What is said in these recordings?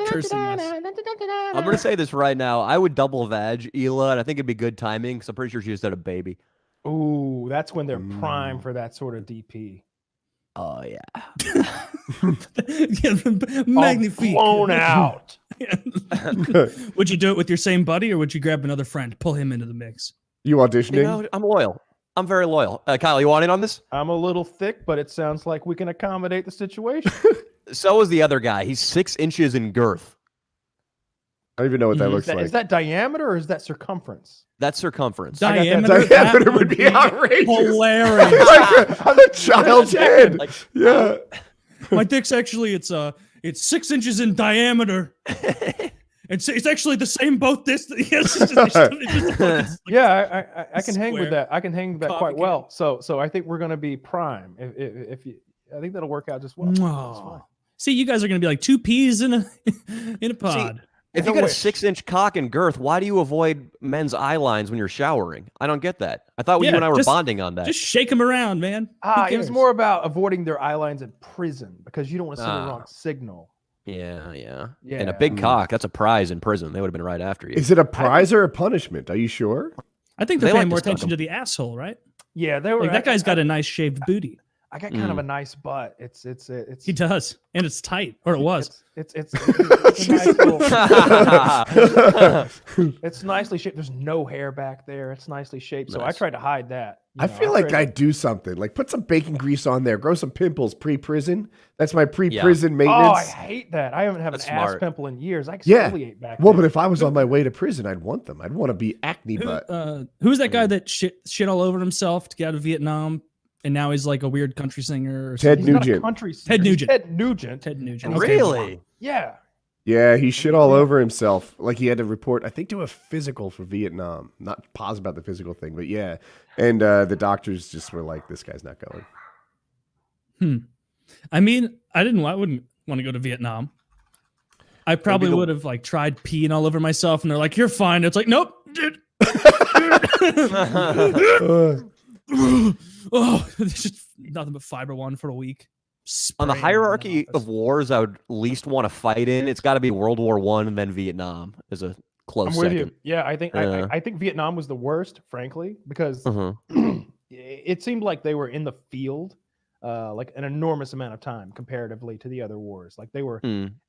cursing us. I'm gonna say this right now. I would double vag Ela, and I think it'd be good timing because I'm pretty sure she just had a baby. Ooh, that's when they're prime for that sort of DP. Oh yeah. Magnifique. Blown out. Would you do it with your same buddy, or would you grab another friend, pull him into the mix? You auditioning? You know, I'm loyal. I'm very loyal. Kyle, you want in on this? I'm a little thick, but it sounds like we can accommodate the situation. So is the other guy. He's 6 inches in girth. I don't even know what that looks like. Is that diameter or is that circumference? That's circumference. Diameter, Diameter would be outrageous. hilarious. Like on a child's head. Like, Yeah. My dick's actually it's 6 inches in diameter. It's actually the same both distance. Yeah, I can hang with square that. I can hang with that coffee quite can. well. So I think we're gonna be prime. If you, I think that'll work out just well. That's fine. See, you guys are gonna be like 2 peas in a pod. if you got a 6-inch cock and girth, why do you avoid men's eye lines when you're showering? I don't get that. I thought you and I were bonding on that. Just shake them around, man. It was more about avoiding their eye lines in prison because you don't want to send the wrong signal. Yeah. And a big cock, that's a prize in prison. They would have been right after you. Is it a prize or a punishment? Are you sure? I think they're They paying like more to stuff attention to them. the asshole, right? Yeah, they were. Like that guy's got a nice shaved booty. I got kind of a nice butt. It's He does, and it's tight, or it was. It's a nice little, it's nicely shaped. There's no hair back there. It's nicely shaped. So I Nice. tried to hide that. I feel like I'd do something. Like put some bacon grease on there, grow some pimples pre-prison. That's my pre-prison Oh, maintenance. I hate that. I haven't had an That's ass smart. pimple in years. I Yeah. exfoliate back Well, there. but if I was on my way to prison, I'd want them. I'd want to be acne butt. Who's that guy that shit all over himself to get out of Vietnam, and now he's like a weird country singer? Or Ted something? He's not a Nugent. country singer. Ted Nugent. Ted Nugent. Ted Nugent. Okay. Really? Yeah. Yeah, he shit all over himself. Like he had to report, I think, to a physical for Vietnam. Not pause about the physical thing, but yeah. And the doctors just were like, "This guy's not going." I mean, I wouldn't want to go to Vietnam. I probably would have like tried peeing all over myself, and they're like, "You're fine." It's like, nope, dude. Oh, it's just nothing but fiber one for a week. On the Spraying hierarchy in the office. of wars I would least want to fight in, it's got to be World War I and then Vietnam is a close I'm with second. you. Yeah, I think Yeah. I think Vietnam was the worst, frankly, because Mhm. it seemed like they were in the field like an enormous amount of time comparatively to the other wars. Like they were,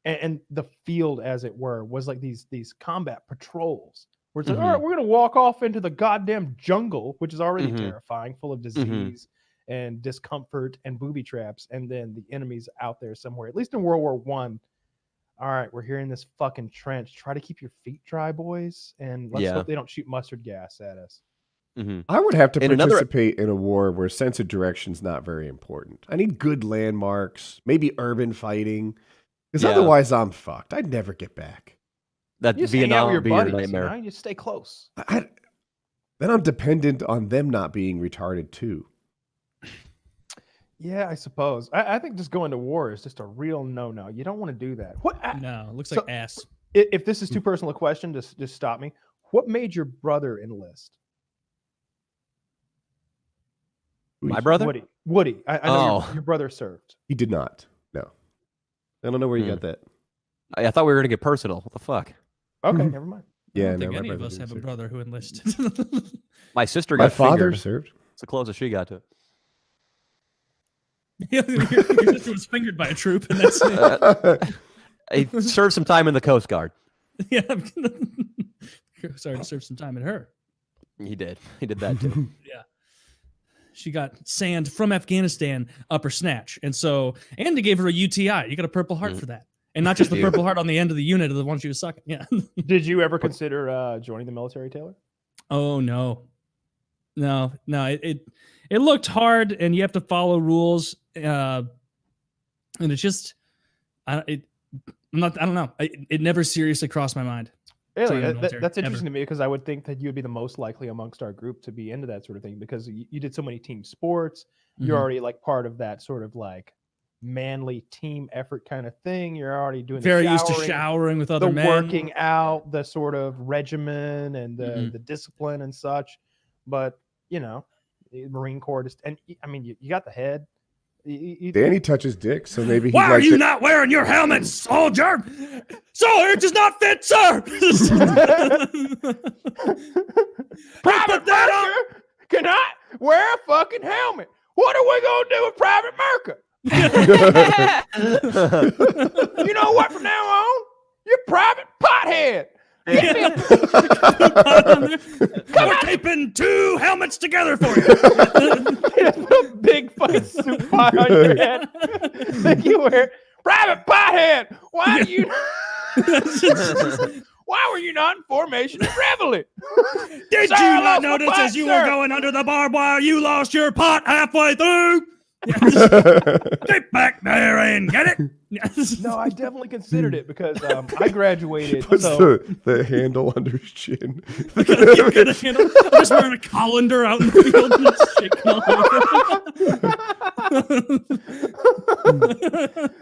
and the field, as it were, was like these combat patrols. Where it's like, all right, we're gonna walk off into the goddamn jungle, which is already terrifying, full of disease and discomfort and booby traps, and then the enemy's out there somewhere. At least in World War One. All right, we're here in this fucking trench. Try to keep your feet dry, boys, and let's hope they don't shoot mustard gas at us. I would have to In another- participate in a war where sense of direction's not very important. I need good landmarks, maybe urban fighting, because otherwise I'm fucked. I'd never get back. That You just hang out Vietnam with your would be your buddies, nightmare. you know? You just stay close. Then I'm dependent on them not being retarded too. Yeah, I suppose. I think just going to war is just a real no-no. You don't want to do that. What? No, it looks So- like ass. If this is too personal a question, just stop me. What made your brother enlist? My brother? Woody. I know Oh. your brother served. He did not. No. I don't know where you got that. I thought we were going to get personal. What the fuck? Okay, never mind. I Yeah, don't think no, any my of brother us have a didn't serve. brother who enlisted. My sister My got father fingered. served. It's the closest she got to it. Your sister was fingered by a troop, and that's it. He served some time in the Coast Guard. Yeah, sorry to serve some time at her. He did. He did that too. Yeah, she got sand from Afghanistan up her snatch, and they gave her a UTI. You got a Purple Heart for that, and not just the Purple Heart on the end of the unit of the one she was sucking. Yeah. Did you ever consider joining the military, Taylor? Oh no. It looked hard, and you have to follow rules, and it's just, I don't know. It never seriously crossed my mind. Really? Joining the military, That's interesting ever. to me because I would think that you would be the most likely amongst our group to be into that sort of thing because you did so many team sports. You're already like part of that sort of like manly team effort kind of thing. You're already doing Very the used to showering, showering with other the men. working out, the sort of regimen and the discipline and such. But you know, the Marine Corps just, and I mean, you got the head. Danny touches dick, so maybe he Why are likes you it. not wearing your helmet, soldier? So it does not fit, sir. Private that Murka cannot wear a fucking helmet. What are we gonna do with Private Murka? You know what? From now on, you're Private Pothead. We're taping 2 helmets together for you. Put a big fucking soup pot on your head. Think you wear Private Pothead. Why do you? Why were you not in formation at Reveille? Did Sir, you I not lost my notice pot, as you sir. were going under the barbed wire, you lost your pot halfway through? Get back there and get it. No, I definitely considered it because I graduated. Puts So the handle under his chin. I'm just wearing a colander out in the field and just shaking all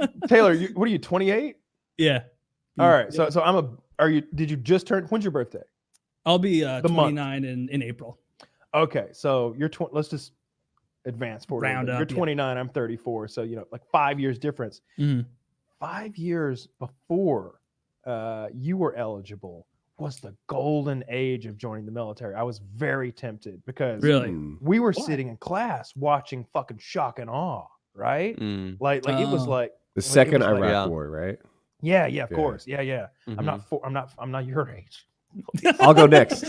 over. Taylor, what are you? 28? Yeah. All right. So I'm a. Are you? Did you just turn? When's your birthday? I'll be month. 29 in April. Okay, so you're 20. Let's just advance forward. Round up, You're yeah. 29. I'm 34. So like 5 years difference. Mhm. 5 years before you were eligible was the golden age of joining the military. I was very tempted because Really? we were Why? sitting in class watching fucking Shock and Awe, right? Mm. Like it was Oh. like The second was like- Iraq Yeah. War, right? yeah, of Yeah. course, yeah. Mhm. I'm not your age. I'll go next.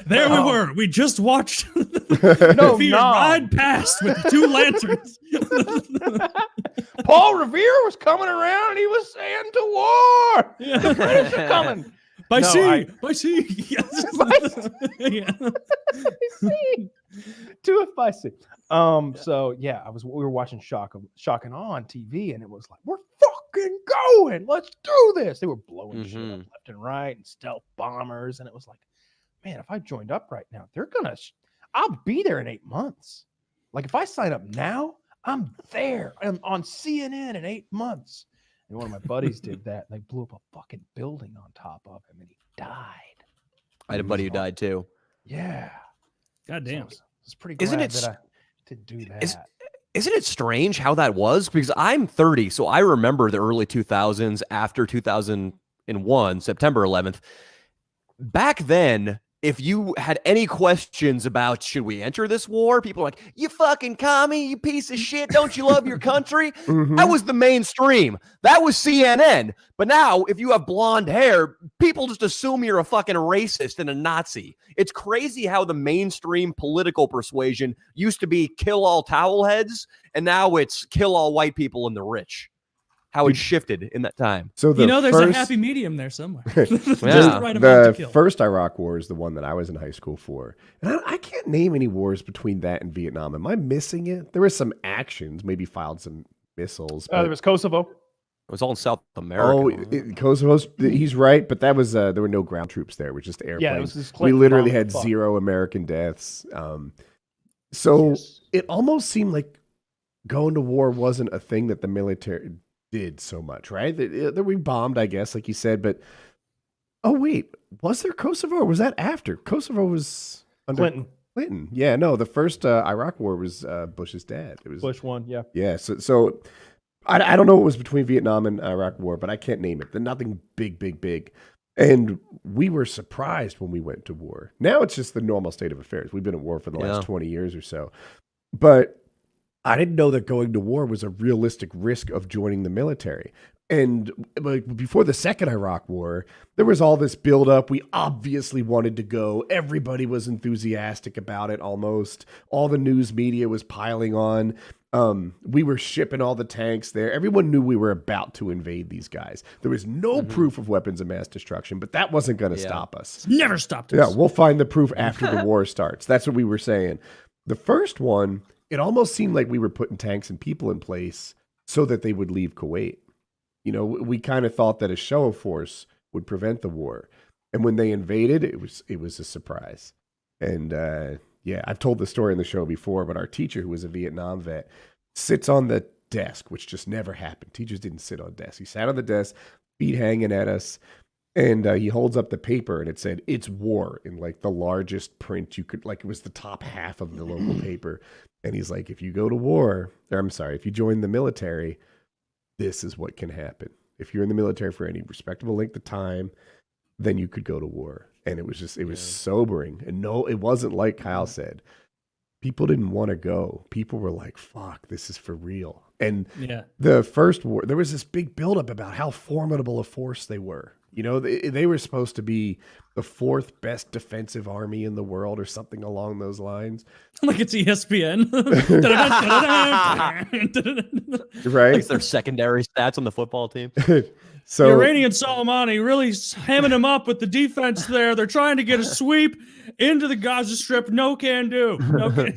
There we were. We just watched No, Mcafee no. ride past with 2 lanterns. Paul Revere was coming around and he was saying to war. The British are coming. By No, sea. By sea. Yes. Yeah. To if by sea. So yeah, we were watching Shock and Awe on TV, and it was like, we're fucking going. Let's do this. They were blowing shit up left and right and stealth bombers, and it was like, man, if I joined up right now, I'll be there in 8 months. Like if I sign up now, I'm there. I'm on CNN in 8 months. And one of my buddies did that, and they blew up a fucking building on top of him, and he died. I had a buddy who died too. Yeah. God damn. So it's pretty glad Isn't it that I didn't do that. Isn't it strange how that was? Because I'm 30, so I remember the early 2000s after 2001, September 11th. Back then, if you had any questions about should we enter this war, people are like, you fucking commie, you piece of shit, don't you love your country? That was the mainstream. That was CNN. But now, if you have blonde hair, people just assume you're a fucking racist and a Nazi. It's crazy how the mainstream political persuasion used to be kill all towel heads, and now it's kill all white people and the rich. How it shifted in that time. So There's a happy medium there somewhere. Just Yeah. the right amount to The kill. first Iraq War is the one that I was in high school for. And I can't name any wars between that and Vietnam. Am I missing it? There was some actions, maybe filed some missiles. There but- was Kosovo. It was all in South America. Kosovo's, he's right, but that was, there were no ground troops there. It was just airplanes. Yeah, it was just We Clinton literally bombing had the fuck. 0 American deaths. So Yes. it almost seemed like going to war wasn't a thing that the military did so much, right? That we bombed, I guess, like you said, but oh wait, was there Kosovo or was that after? Kosovo was under Clinton. Yeah, no, the first Iraq War was Bush's dad. It was Bush won, yeah. Yeah, so I don't know what was between Vietnam and Iraq War, but I can't name it. Nothing big. And we were surprised when we went to war. Now it's just the normal state of affairs. We've been at war for the last 20 years or so. But I didn't know that going to war was a realistic risk of joining the military. And before the second Iraq War, there was all this buildup. We obviously wanted to go. Everybody was enthusiastic about it almost. All the news media was piling on. We were shipping all the tanks there. Everyone knew we were about to invade these guys. There was no proof of weapons of mass destruction, but that wasn't going to stop us. Never stopped us. Yeah, we'll find the proof after the war starts. That's what we were saying. The first one, it almost seemed like we were putting tanks and people in place so that they would leave Kuwait. You know, we kind of thought that a show of force would prevent the war. And when they invaded, it was a surprise. And yeah, I've told the story in the show before, but our teacher, who was a Vietnam vet, sits on the desk, which just never happened. Teachers didn't sit on desks. He sat on the desk, feet hanging at us, and he holds up the paper, and it said, "It's war," in like the largest print you could, like it was the top half of the local paper. And he's like, if you go to war, or I'm sorry, if you join the military, this is what can happen. If you're in the military for any respectable length of time, then you could go to war. And it was sobering. And no, it wasn't like Kyle said. People didn't want to go. People were like, fuck, this is for real. And the first war, there was this big buildup about how formidable a force they were. You know, they were supposed to be the 4th best defensive army in the world or something along those lines. Like it's ESPN. Right? Like their secondary stats on the football team. So the Iranian Soleimani really hamming them up with the defense there. They're trying to get a sweep into the Gaza Strip. No can do. No can.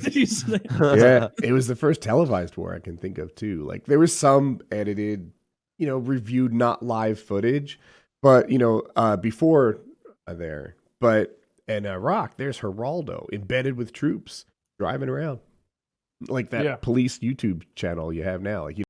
Yeah, it was the first televised war I can think of too. Like there was some edited, you know, reviewed, not live footage, but you know, before there. But in Iraq, there's Geraldo embedded with troops driving around, like that police YouTube channel you have now. Like